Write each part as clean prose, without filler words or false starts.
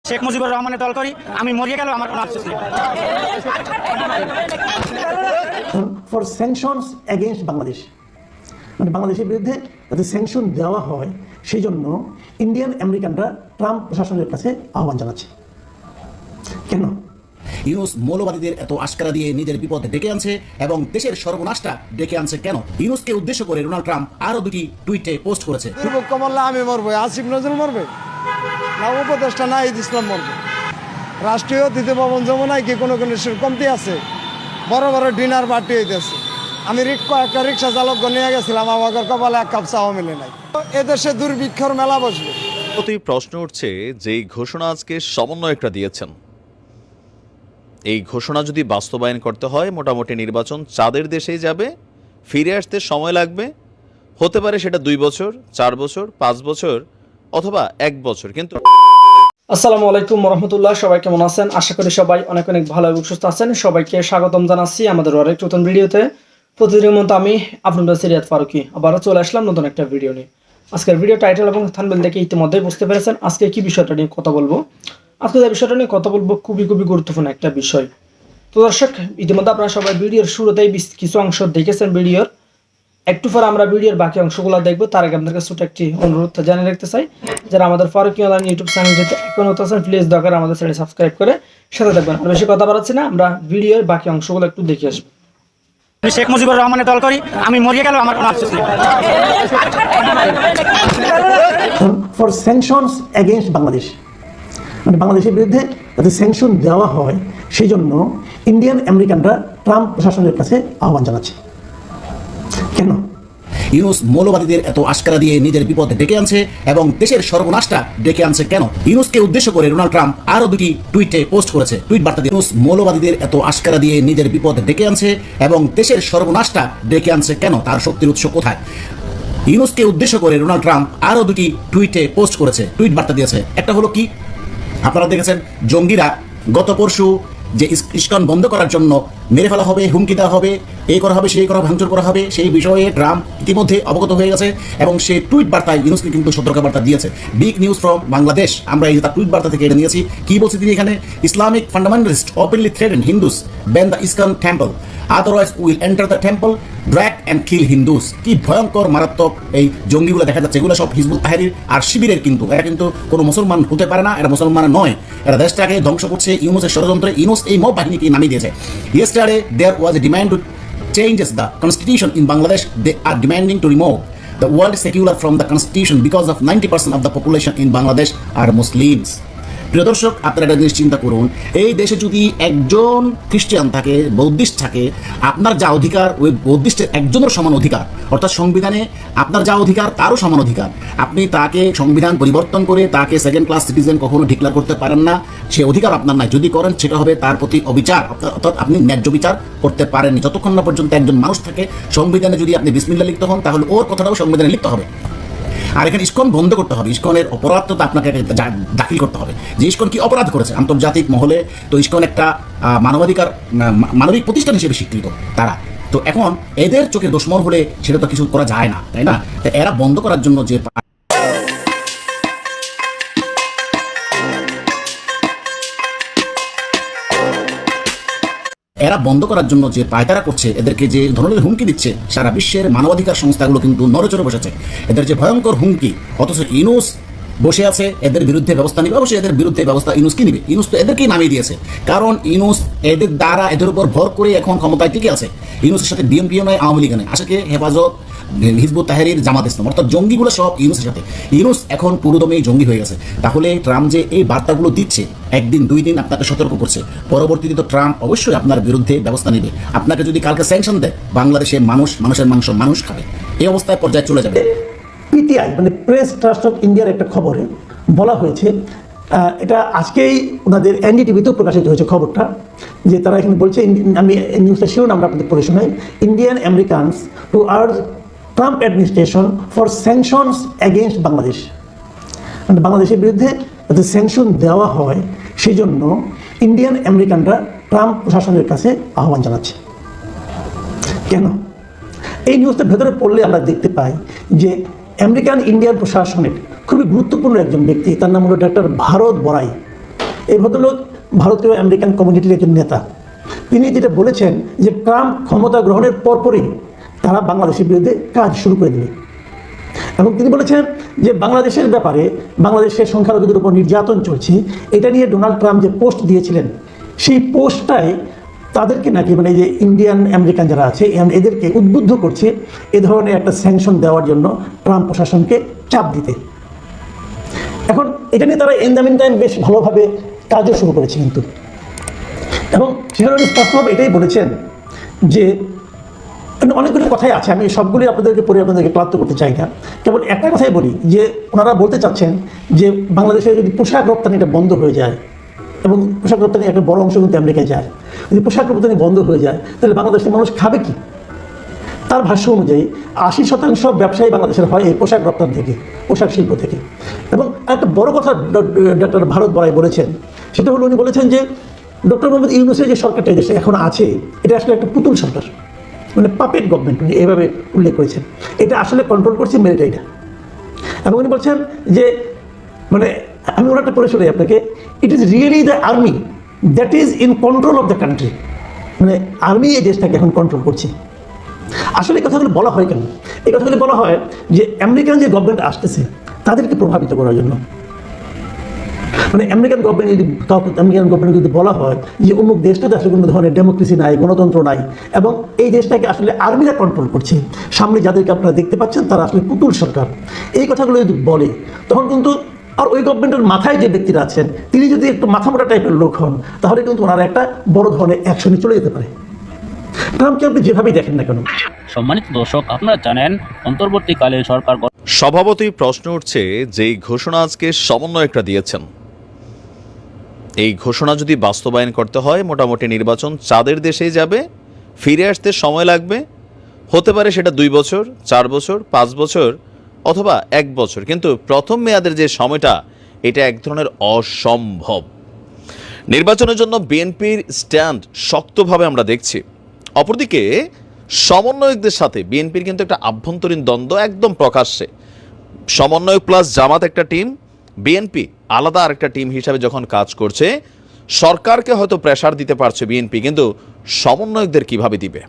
শেখ মুজিবুর রহমানের দল করি, আমি মরিয়ে গেল আমার কোনো আফসোস নেই। ফর স্যাংশনস এগেইনস্ট বাংলাদেশ, মানে বাংলাদেশের বিরুদ্ধে যাতে স্যাংশন দেওয়া হয় সেই জন্য ইন্ডিয়ান আমেরিকানরা ট্রাম্প প্রশাসনের কাছে আহ্বান জানাচ্ছে। কেন? ইউনুস মৌলবাদীদের এত আশকারা দিয়ে নিজের বিপদ ডেকে আনছে এবং দেশের সর্বনাশটা ডেকে আনছে কেন? ইউনুসকে উদ্দেশ্য করে ডোনাল্ড ট্রাম্প আরো দুটি টুইটে পোস্ট করেছে। কমল্লা আমি মরবে, আসিফ নজরুল মরবে না, উপদেষ্টা না ঈদ ইসলাম মরবে। রাষ্ট্রীয় অতিথি ভবন যমুনায় কি কোনো কমতি আছে? বড় বড় ডিনার পার্টি হইতেছে। আমি একটা রিক্সা চালক নিয়ে গেছিলাম, আমাদের কপালে এক কাপ চাও মিলে নাই। এদেশে দুর্ভিক্ষর মেলা বসবে। প্রশ্ন উঠছে যে এই ঘোষণা আজকে সমন্বয়করা দিয়েছেন, এই ঘোষণা যদি বাস্তবায়ন করতে হয় মোটামুটি নির্বাচন চাঁদের দেশেই যাবে, ফিরে আসতে সময় লাগবে, হতে পারে সেটা 2 বছর, 4 বছর, 5 বছর অথবা 1 বছর। কিন্তু আসসালামু আলাইকুম রহমতুল্লাহ, সবাই কেমন আছেন? আশা করি সবাই অনেক অনেক ভালো এবং সুস্থ আছেন। সবাইকে স্বাগতম জানাচ্ছি আমাদের আরেক নতুন ভিডিওতে। প্রতিদিনের মতো আমি আপনাদের সিরিয়াত ফারুকি আবারও চলে আসলাম নতুন একটা ভিডিও নিয়ে। আজকের ভিডিও টাইটেল এবং থাম্বনেল দেখে ইতিমধ্যেই বুঝতে পেরেছেন আজকে কি বিষয়টা নিয়ে কথা বলবো। আজকে যে বিষয়টা নিয়ে কথা বলবো খুবই গুরুত্বপূর্ণ একটা বিষয়। তো দর্শক, ইতিমধ্যে আপনারা সবাই ভিডিওর শুরুতেই কিছু অংশ দেখেছেন ভিডিওর। একটু পরে আমরা ভিডিওর বাকি অংশগুলো দেখবো। তার আগে আপনাদের ছোট একটি অনুরোধ জানিয়ে রাখতে চাই, যারা আমাদের ফারুকি অনলাইন ইউটিউব চ্যানেল যেতে এখন আছেন প্লিজ দরকার আমাদের চ্যানেল সাবস্ক্রাইব করে সাথে থাকবেন। আর বেশি কথা বাড়াচ্ছি না, আমরা ভিডিওর বাকি অংশগুলো একটু দেখে আসবো। আমি শেখ মুজিবুর রহমানের দল করি, আমি মরিয়ে গেল আমার কোনো আফসোস নেই। ফর স্যাংশনস এগেইনস্ট বাংলাদেশ, মানে বাংলাদেশের বিরুদ্ধে যাতে স্যাংশন দেওয়া হয় সেই জন্য ইন্ডিয়ান আমেরিকানরা ট্রাম্প প্রশাসনের কাছে আহ্বান জানাচ্ছে। কেন? ইউনুস মৌলবাদীদের এত আশকারা দিয়ে নিজের বিপদ ডেকে আনছে এবং দেশের সর্বনাশটা ডেকে আনছে কেন? ইউনুসকে উদ্দেশ্য করে ডোনাল্ড ট্রাম্প আরো দুটি টুইটে পোস্ট করেছে, টুইট বার্তা দিয়ে। ইউনুস মৌলবাদীদের এত আশকারা দিয়ে নিজের বিপদ ডেকে আনছে এবং দেশের সর্বনাশটা ডেকে আনছে কেন? তার শক্তির উৎস কোথায়? ইউনুসকে উদ্দেশ্য করে ডোনাল্ড ট্রাম্প আরো দুটি টুইটে পোস্ট করেছে, টুইট বার্তা দিয়েছে। একটা হলো কি, আপনারা দেখেছেন জঙ্গিরা গত পরশু যে ইস্কন বন্ধ করার জন্য মেরে ফেলা হবে, হুমকি দেওয়া হবে, এই করা হবে, সেই করা, ভাঙচুর করা হবে, সেই বিষয়ে ট্রাম্প ইতিমধ্যে অবগত হয়ে গেছে এবং সে টুইট বার্তায় ইউনুসকে কিন্তু সতর্কবার্তা দিয়েছে। বিগ নিউজ ফ্রম বাংলাদেশ, আমরা এই তার টুইট বার্তা থেকে এটা নিয়েছি। কি বলছে তিনি এখানে? Islamic fundamentalist openly threaten Hindus ban the ISKCON temple, otherwise will enter the temple, drag and kill Hindus. কি ভয়ঙ্কর মারাত্মক এই জঙ্গিগুলো দেখা যাচ্ছে। এগুলো সব হিজবুত তাহরির আর শিবিরের, কিন্তু এরা কিন্তু কোনো মুসলমান হতে পারে না, এরা মুসলমান নয়, এরা দেশটাকে ধ্বংস করছে ইউনুসের ষড়যন্ত্রে। ইউনুস এই মব বাহিনীকে নামিয়ে দিয়েছে। Yesterday there was a demand to changes the constitution in Bangladesh. They are demanding to remove the world secular from the constitution because of 90% of the population in Bangladesh are Muslims. প্রিয় দর্শক, আপনারা একটা জিনিস চিন্তা করুন, এই দেশে যদি একজন খ্রিস্টান থাকে, বৌদ্ধিস্ট থাকে, আপনার যা অধিকার ওই বৌদ্ধিস্টের একজনের সমান অধিকার, অর্থাৎ সংবিধানে আপনার যা অধিকার তারও সমান অধিকার। আপনি তাকে সংবিধান পরিবর্তন করে তাকে সেকেন্ড ক্লাস সিটিজেন কখনো ডিক্লেয়ার করতে পারেন না, সে অধিকার আপনার নাই। যদি করেন সেটা হবে তার প্রতি অবিচার, অর্থাৎ আপনি ন্যায্য বিচার করতে পারেননি। যতক্ষণ না পর্যন্ত একজন মানুষ থাকে সংবিধানে যদি আপনি বিসমিল্লাহ লিখতে হন তাহলে ওর কথাটাও সংবিধানে লিখতে হবে। আর এখানে ইস্কন বন্ধ করতে হবে, ইস্কনের অপরাধ তো আপনাকে দাখিল করতে হবে যে ইস্কন কি অপরাধ করেছে আন্তর্জাতিক মহলে। তো ইস্কন একটা মানবিক প্রতিষ্ঠান হিসেবে স্বীকৃত তারা। তো এখন এদের চোখে দুশমন হলে সেটা তো কিছু করা যায় না, তাই না? এরা বন্ধ করার জন্য যে পায়তারা করছে, এদেরকে যে ধরনের হুমকি দিচ্ছে, সারা বিশ্বের মানবাধিকার সংস্থাগুলো কিন্তু নড়েচড়ে বসেছে। এদের যে ভয়ঙ্কর হুমকি, অথচ ইউনুস বসে আছে এদের বিরুদ্ধে ব্যবস্থা নিবে। অবশ্যই এদের বিরুদ্ধে ব্যবস্থা ইউনুস কি নিবে? ইউনুস তো এদেরকেই নামিয়ে দিয়েছে, কারণ ইউনুস এদের দ্বারা এদের উপর ভর করে এখন ক্ষমতায় টিকে আছে। ইউনুসের সাথে বিএনপিও নয়, আওয়ামী লীগ নয়, আশাকে হেফাজত, হিজবুত তাহরির, জামাত ইসলাম, অর্থাৎ জঙ্গিগুলো সব ইউনুসের সাথে। ইউনুস এখন পুরোদমেই জঙ্গি হয়ে গেছে। তাহলে ট্রাম্প যে এই বার্তাগুলো দিচ্ছে, একদিন 2 দিন আপনাকে সতর্ক করছে, পরবর্তীতে তো ট্রাম্প অবশ্যই আপনার বিরুদ্ধে ব্যবস্থা নেবে। আপনাকে যদি কালকে স্যাংশন দেয়, বাংলাদেশে মানুষের মাংস মানুষ খাবে, এই অবস্থায় পর্যায়ে চলে যাবে। পিটিআই মানে প্রেস ট্রাস্ট অফ ইন্ডিয়ার একটা খবরে বলা হয়েছে, এটা আজকেই ওনাদের এনডিটিভিতেও প্রকাশিত হয়েছে খবরটা, যে তারা এখানে বলছে, আমি নিউজটা শিওর আমরা আপনাদের পড়ে শোনাই, Indian Americans two urge Trump administration for sanctions against Bangladesh, মানে বাংলাদেশের বিরুদ্ধে যাতে স্যাংশন দেওয়া হয় সেই জন্য ইন্ডিয়ান আমেরিকানরা ট্রাম্প প্রশাসনের কাছে আহ্বান জানাচ্ছে। কেন? এই নিউজটা ভেতরে পড়লে আমরা দেখতে পাই যে আমেরিকান ইন্ডিয়ান প্রশাসনের খুবই গুরুত্বপূর্ণ একজন ব্যক্তি, তার নাম হলো ডক্টর ভারত বড়াই। এই ভদ্রলোক ভারতীয় আমেরিকান কমিউনিটির একজন নেতা। তিনি যেটা বলেছেন যে ট্রাম্প ক্ষমতা গ্রহণের পরপরই তারা বাংলাদেশের বিরুদ্ধে কাজ শুরু করে দেবে, এবং তিনি বলেছেন যে বাংলাদেশের ব্যাপারে বাংলাদেশের সংখ্যালঘুদের উপর নির্যাতন চলছে, এটা নিয়ে ডোনাল্ড ট্রাম্প যে পোস্ট দিয়েছিলেন সেই পোস্টটাই তাদেরকে নাকি মানে যে ইন্ডিয়ান আমেরিকান যারা আছে এদেরকে উদ্বুদ্ধ করছে এ ধরনের একটা স্যাংশন দেওয়ার জন্য ট্রাম্প প্রশাসনকে চাপ দিতে। এখন এটা নিয়ে তারা ইন দ্য মিন টাইম বেশ ভালোভাবে কাজও শুরু করেছে কিন্তু, এবং সেখানে উনি স্পষ্টভাবে এটাই বলেছেন যে অনেকগুলো কথাই আছে, আমি সবগুলি আপনাদেরকে পড়ে আপনাদেরকে ক্লান্ত করতে চাই না, কেবল একটা কথাই বলি যে ওনারা বলতে চাচ্ছেন যে বাংলাদেশে যদি পোশাক রপ্তানিটা বন্ধ হয়ে যায়, এবং পোশাক রপ্তানি একটা বড় অংশ কিন্তু আমেরিকায় যায়, যদি পোশাক রপ্তানি বন্ধ হয়ে যায় তাহলে বাংলাদেশের মানুষ খাবে কি? তার ভাষ্য অনুযায়ী 80% ব্যবসায়ী বাংলাদেশের হয় এই পোশাক রপ্তানি থেকে, পোশাক শিল্প থেকে। এবং একটা বড় কথা ডক্টর ভারত বড়াই বলেছেন, সেটা হলো উনি বলেছেন যে ডক্টর মোহাম্মদ ইউনূসের যে সরকারটা দেশে এখন আছে এটা আসলে একটা পুতুল সরকার, মানে পাপেট গভর্নমেন্ট, উনি এইভাবে উল্লেখ করেছেন। এটা আসলে কন্ট্রোল করছে মিলিটারিটা। এবং উনি বলছেন যে মানে আমি ওনারটা পড়ে শোনাই আপনাকে, it is really the army that is in control of the country, মানে আর্মি এই দেশটাকে এখন কন্ট্রোল করছে। আসলে এই কথাগুলো বলা হয় কেন? এই কথাগুলো বলা হয় যে আমেরিকান যে গভর্নমেন্ট আসতেছে তাদেরকে প্রভাবিত করার জন্য। মানে আমেরিকান গভর্নমেন্ট যদি বলা হয় যে অমুক দেশটাতে আসলে কোনো ধরনের ডেমোক্রেসি নাই, গণতন্ত্র নাই, এবং এই দেশটাকে আসলে আর্মিরা কন্ট্রোল করছে, সামনে যাদেরকে আপনারা দেখতে পাচ্ছেন তারা আসলে পুতুল সরকার, এই কথাগুলো যদি বলে তখন কিন্তু আর ওই গভর্নমেন্টের মাথায় যে ব্যক্তিরা আছেন তিনি যদি একটু মাথামোটা টাইপের লোক হন তাহলে কিন্তু ওনারা একটা বড় ধরনের অ্যাকশনে চলে যেতে পারে। ট্রাম্পকে আপনি যেভাবেই দেখেন না কেন। সম্মানিত দর্শক, আপনারা জানেন অন্তর্বর্তীকালে সরকার স্বভাবতই প্রশ্ন উঠছে যেই ঘোষণা আজকে সমন্বয়করা দিয়েছেন, এই ঘোষণা যদি বাস্তবায়ন করতে হয় মোটামুটি নির্বাচন চাঁদের দেশেই যাবে, ফিরে আসতে সময় লাগবে, হতে পারে সেটা 2 বছর, 4 বছর, 5 বছর অথবা 1 বছর, কিন্তু প্রথম মেয়াদের যে সময়টা এটা এক ধরনের অসম্ভব। নির্বাচনের জন্য বিএনপির স্ট্যান্ড শক্তভাবে আমরা দেখছি। অপরদিকে সমন্বয়কদের সাথে বিএনপির কিন্তু একটা আভ্যন্তরীণ দ্বন্দ্ব একদম প্রকাশ্যে। সমন্বয়ক প্লাস জামাত একটা টিম, বিএনপি আলাদা আরেকটা টিম হিসাবে যখন কাজ করছে, সরকারকে হয়তো প্রেসার দিতে পারছে বিএনপি, কিন্তু সমন্বয়কদের কিভাবে দিবে?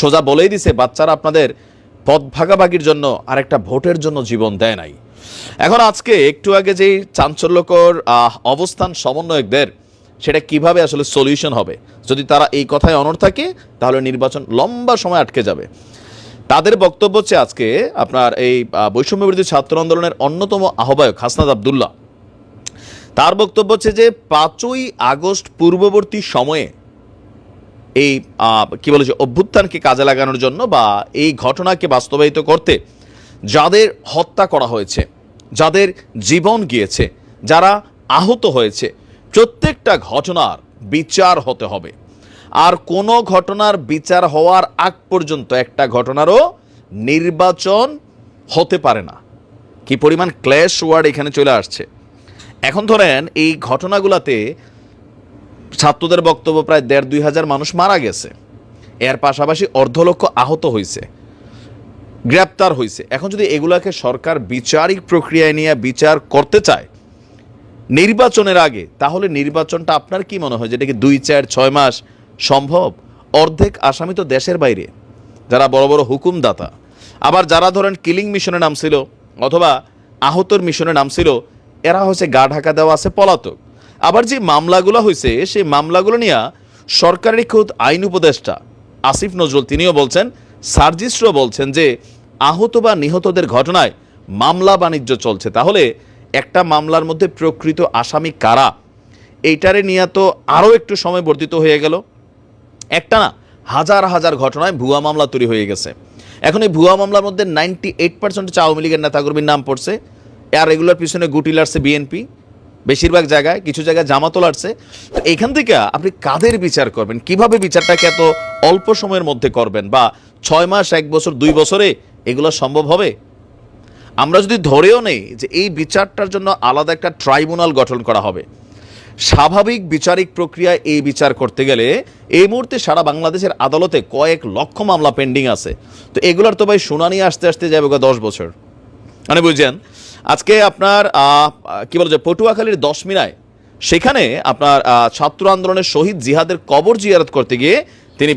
সোজা বলেই দিছে বাচ্চারা আপনাদের পদ ভাগাভাগির জন্য আরেকটা ভোটের জন্য জীবন দেয় নাই। এখন আজকে একটু আগে যেই চাঞ্চল্যকর অবস্থান সমন্বয়কদের, সেটা কিভাবে আসলে সলিউশন হবে? যদি তারা এই কথায় অনড় থাকে তাহলে নির্বাচন লম্বা সময় আটকে যাবে। তাদের বক্তব্য হচ্ছে আজকে আপনার এই বৈষম্যবিরোধী ছাত্র আন্দোলনের অন্যতম আহ্বায়ক হাসনাত আব্দুল্লাহ, তার বক্তব্য হচ্ছে যে 5ই আগস্ট পূর্ববর্তী সময়ে এই কি বলে যে অভ্যুত্থানকে কাজে লাগানোর জন্য বা এই ঘটনাকে বাস্তবায়িত করতে যাদের হত্যা করা হয়েছে, যাদের জীবন গিয়েছে, যারা আহত হয়েছে, প্রত্যেকটা ঘটনার বিচার হতে হবে। আর কোনো ঘটনার বিচার হওয়ার আগ পর্যন্ত একটা ঘটনারও নির্বাচন হতে পারে না। কি পরিমাণ ক্ল্যাশ ওয়ার্ড এখানে চলে আসছে। এখন ধরেন এই ঘটনাগুলোতে ছাত্রদের বক্তব্য প্রায় 1,500-2 হাজার মানুষ মারা গেছে, এর পাশাপাশি 250,000 আহত হয়েছে, গ্রেপ্তার হয়েছে। এখন যদি এগুলাকে সরকার বিচারিক প্রক্রিয়ায় নিয়ে বিচার করতে চায় নির্বাচনের আগে, তাহলে নির্বাচনটা আপনার কি মনে হয় যেটা কি 2, 4, 6 মাস সম্ভব? অর্ধেক আসামি তো দেশের বাইরে, যারা বড় বড় হুকুমদাতা, আবার যারা ধরেন কিলিং মিশনে নামছিল অথবা আহতর মিশনে নামছিল, এরা হচ্ছে গা ঢাকা দেওয়া আছে, পলাতক। আবার যে মামলাগুলো হয়েছে সেই মামলাগুলো নিয়ে সরকারের খোদ আইন উপদেষ্টা আসিফ নজরুল তিনিও বলছেন, সার্জিস্টও বলছেন যে আহত বা নিহতদের ঘটনায় মামলা বাণিজ্য চলছে। তাহলে একটা মামলার মধ্যে প্রকৃত আসামি কারা, এইটারে নিয়ে তো আরও একটু সময় বর্ধিত হয়ে গেল। একটা না, হাজার হাজার ঘটনায় ভুয়া মামলা তৈরি হয়ে গেছে। এখন এই ভুয়া মামলার মধ্যে 98% আওয়ামী লীগের নেতাকর্মীর নাম পড়ছে, আর এগুলোর পিছনে গুটি লাড়ছে বিএনপি, বেশিরভাগ জায়গায়, কিছু জায়গায় জামাতও লাড়ছে। তো এখান থেকে আপনি কাদের বিচার করবেন, কিভাবে বিচারটাকে এত অল্প সময়ের মধ্যে করবেন, বা 6 মাস, 1 বছর, 2 বছরে এগুলো সম্ভব হবে? আমরা যদি ধরেও নেই যে এই বিচারটার জন্য আলাদা একটা ট্রাইব্যুনাল গঠন করা হবে, স্বাভাবিক বিচারিক প্রক্রিয়ায় এই বিচার করতে গেলে এই মুহূর্তে সারা বাংলাদেশের আদালতে কয়েক লক্ষ মামলা পেন্ডিং আছে। তো এগুলোর তো ভাই শুনানি আসতে আসতে যাবে 10 বছর। মানে বুঝছেন, আজকে আপনার কি বলে যে পটুয়াখালীর 10 মিনায় সেখানে আপনার ছাত্র আন্দোলনের শহীদ জিহাদের কবর জিয়ারত করতে গিয়ে তিনি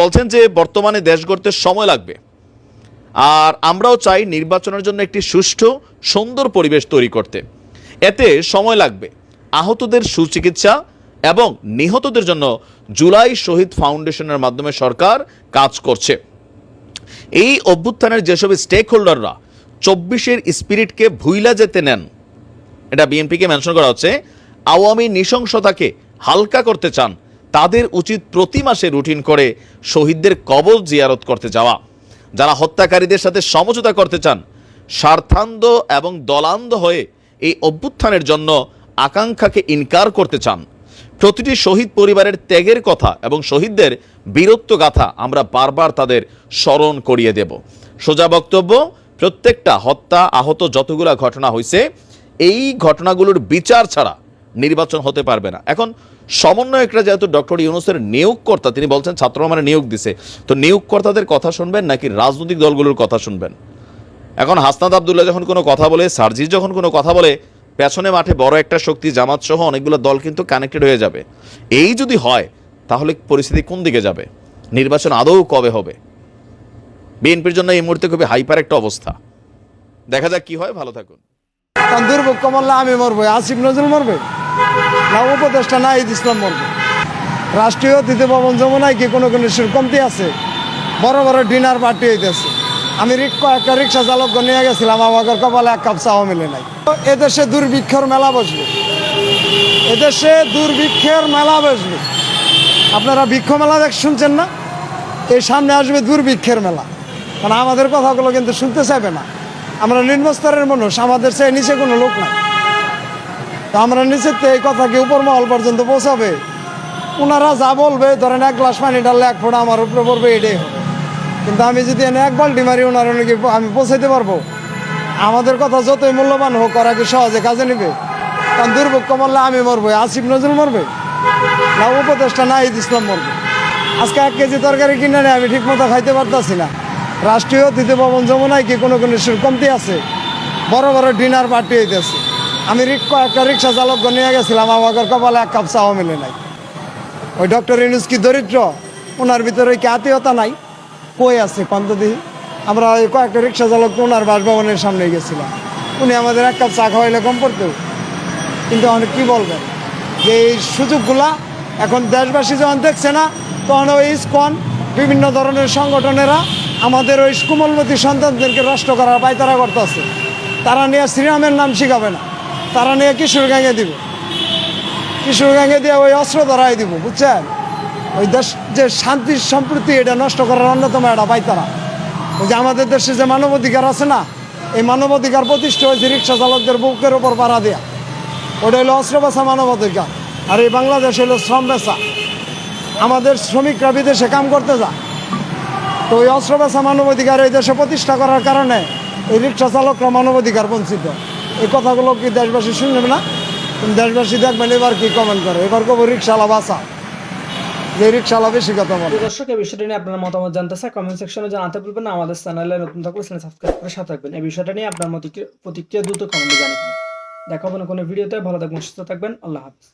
বলছেন যে বর্তমানে দেশ গড়তে সময় লাগবে, আর আমরাও চাই নির্বাচনের জন্য একটি সুষ্ঠু সুন্দর পরিবেশ তৈরি করতে। এতে সময় লাগবে। আহতদের সুচিকিৎসা এবং নিহতদের জন্য জুলাই শহীদ ফাউন্ডেশনের মাধ্যমে সরকার কাজ করছে। এই অভ্যুত্থানের যেসব স্টেক হোল্ডাররা 24-এর স্পিরিটকে ভুইলা যেতে নেন, এটা বিএনপিকে মেনশন করা হচ্ছে, আওয়ামী নৃশংসতাকে হালকা করতে চান, তাদের উচিত প্রতি মাসে রুটিন করে শহীদদের কবর জিয়ারত করতে যাওয়া। যারা হত্যাকারীদের সাথে সমঝোতা করতে চান, স্বার্থান্ধ এবং দলান্ধ হয়ে এই অভ্যুত্থানের জন্য আকাঙ্ক্ষাকে ইনকার করতে চান, প্রতিটি শহীদ পরিবারের ত্যাগের কথা এবং শহীদদের বীরত্ব গাথা আমরা বারবার তাদের স্মরণ করিয়ে দেব। সোজা বক্তব্য, প্রত্যেকটা হত্যা আহত যতগুলা ঘটনা হয়েছে, এই ঘটনাগুলোর বিচার ছাড়া নির্বাচন হতে পারবে না। এখন সমন্বয়করা যেহেতু ডক্টর ইউনূসের নিয়োগকর্তা, তিনি বলছেন ছাত্ররা মানে নিয়োগ দিছে, তো নিয়োগকর্তাদের কথা শুনবেন নাকি রাজনৈতিক দলগুলোর কথা শুনবেন? এখন হাসনাত আব্দুল্লাহ যখন কোনো কথা বলে, সার্জিস যখন কোনো কথা বলে, পেছনে মাঠে বড় একটা শক্তি জামাত সহ অনেকগুলো দল কিন্তু কানেক্টেড হয়ে যাবে। এই যদি হয় তাহলে পরিস্থিতি কোন দিকে যাবে? নির্বাচন আদৌ কবে হবে? বিএনপির জন্য এই মুহূর্তে খুবই হাইপার একটা অবস্থা। দেখা যাক কি হয়। ভালো থাকুন। কারণ দুর্ভোগ মরলে আমি মরবো, আসিফ নজরুল মরবে না উপদেষ্টা নাহিদ ইসলাম মরবে? রাষ্ট্রীয় অতিথি ভবন যমুনায় কি কোনো কমতি আছে? বড় বড় ডিনার পার্টি হইতেছে। আমি একটা রিক্সা চালক নিয়ে গেছিলাম, আমাকে কপালে এক কাপ চাও মেলে নাই। এদেশে দুর্ভিক্ষের মেলা বসবে, এদেশে দুর্ভিক্ষের মেলা বসবে। আপনারা বৃক্ষ মেলা শুনছেন না? এই সামনে আসবে দুর্ভিক্ষের মেলা। কারণ আমাদের কথাগুলো কিন্তু শুনতে চাইবে না। আমরা নিম্নস্তরের মানুষ, আমাদের চেয়ে নিচে কোনো লোক নাই। তো আমরা নিচের তো এই কথা কি উপর মহল পর্যন্ত পৌঁছাবে? ওনারা যা বলবে, ধরেন এক গ্লাস পানি ঢাললে এক ফোঁটা আমার উপরে পড়বে, এটাই হবে। কিন্তু আমি যদি এনে এক বাল্টি মারি, ওনার অনেকে আমি পৌঁছাইতে পারবো? আমাদের কথা যতই মূল্যবান হোক, ওরা কি সহজে কাজে নেবে? কারণ দুর্ভোগ মরলে আমি মরবো, আসিফ নজরুল মরবে না উপদেষ্টা নাহিদ ইসলাম মরবে? আজকে 1 কেজি তরকারি কিনে নেই, আমি ঠিক মতো খাইতে পারতাছি না। রাষ্ট্রীয় অতিথি ভবন যমুনায় কি কোনো কমতি আছে? বড় বড় ডিনার পার্টি হইতেছে। আমি একটা রিক্সা চালক নিয়ে গেছিলাম, আমাকে কপালে এক কাপ চাও মেলে নাই। ওই ডক্টর ইউনূস কি দরিদ্র? ওনার ভিতরে কি আত্মীয়তা নাই? কই আছে কন্তদি? আমরা ওই কয়েকটা রিক্সা চালক ওনার বাসভবনের সামনে গেছিলাম, উনি আমাদের এক কাপ চা খাওয়াইলে কম পড়তেও। কিন্তু অনেক কী বলবেন যে এই সুযোগগুলা এখন দেশবাসী যখন দেখছে না, তখন ওই ইসকন বিভিন্ন ধরনের সংগঠনেরা আমাদের ওই কোমলমতি সন্তানদেরকে নষ্ট করার পায়তারা করতেছে। তারা নিয়ে শ্রীরামের নাম শিখাবে না, তারা নিয়ে কিশোর গ্যাংয়ে দিব, কিশোর গ্যাংয়ে দিয়ে ওই অস্ত্র ধরাই দিব, বুঝছেন? ওই দেশ যে শান্তি সম্প্রীতি, এটা নষ্ট করার অন্যতম একটা পায়তারা। ওই যে আমাদের দেশে যে মানবাধিকার আছে না, এই মানবাধিকার প্রতিষ্ঠা হয়েছে রিক্সা চালকদের বুকের ওপর পাড়া দেয়া। ওটা হলো অস্ত্র বেচা মানবাধিকার, আর এই বাংলাদেশ হলো শ্রম বেচা। আমাদের শ্রমিকরা বিদেশে কাম করতে যায়, তো ওই অস্ত্র বেচা মানবাধিকার এই দেশে প্রতিষ্ঠা করার কারণে এই রিক্সা চালকরা মানবাধিকার বঞ্চিত। এই কথাগুলো কি দেশবাসী শুনবে না? দেশবাসী দেখবেন এবার কি কমেন্ট করে, এবার কব রিক্সাওয়ালা বাঁচা, যে রিক্সাওয়ালা বেশি কথা বলে। দর্শক, এই বিষয়টা নিয়ে আপনার মতামত জানতে চাই, কমেন্ট সেকশনে জানাতে ভুলবেন না। আমাদের চ্যানেলে নতুন থাকলে চ্যানেল সাবস্ক্রাইব করে সাথে থাকবেন। এই বিষয়টা নিয়ে আপনার প্রতিক্রিয়া দ্রুত কমেন্টে জানাবেন। দেখা হবে না কোনো ভিডিওতে। ভালো থাকবেন, সুস্থ থাকবেন। আল্লাহ হাফেজ।